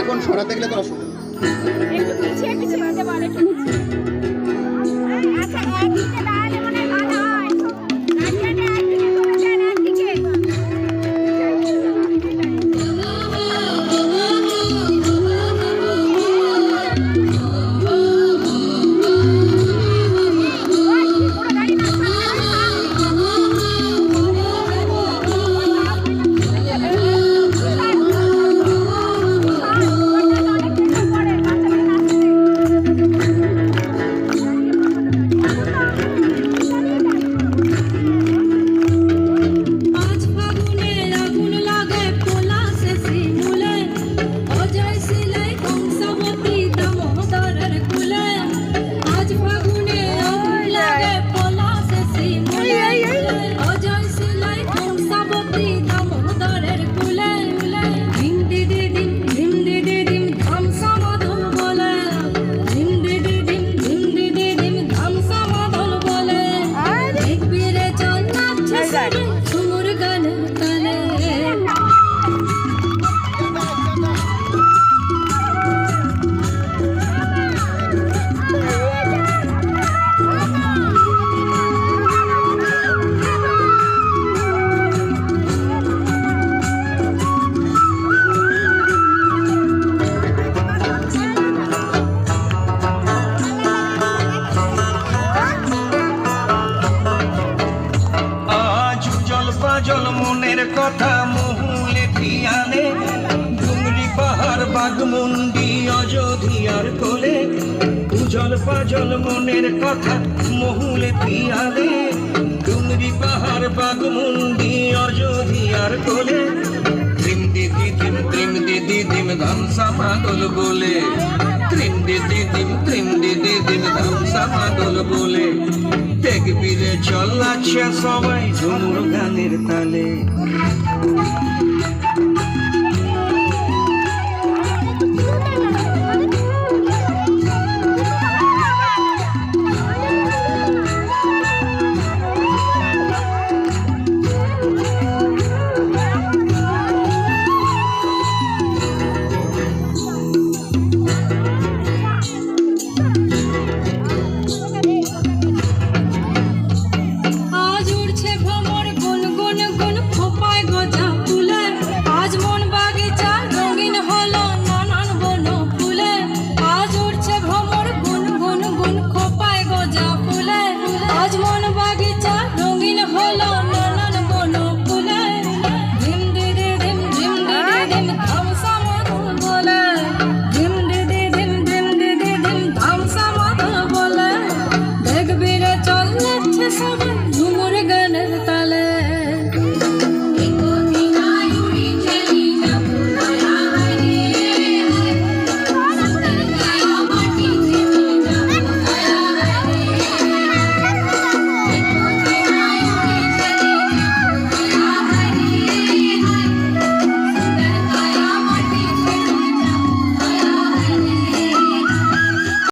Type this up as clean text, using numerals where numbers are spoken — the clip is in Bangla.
মাইক্রোফোন সরাতে গেলে তো অসুবিধা। একটু পিছিয়ে পিছিয়ে হতে পারে একটু পিছিয়ে। আচ্ছা একদিকে দাঁড়ালে মনে হয় ভালো হয়। রাস্তাটা একদিকে করে দেন একদিকে। জল মনের কথা মহুলে পিয়ালে ডুংরি পাহাড় বাঘমুন্ডি অযোধ্যার কোলে উজল পাজল মনের কথা মহুলে পিয়ালে ডুংরি পাহাড় বাঘমুন্ডি অযোধ্যার কোলে ত্রিম দিদি দিম ধামসা মাদল বলে ত্রিম দিদি দিম ধামসা মাদল বলে দেখবি রে চলাচ্ছে সবাই ঝুমুর গানের তালে। Come on.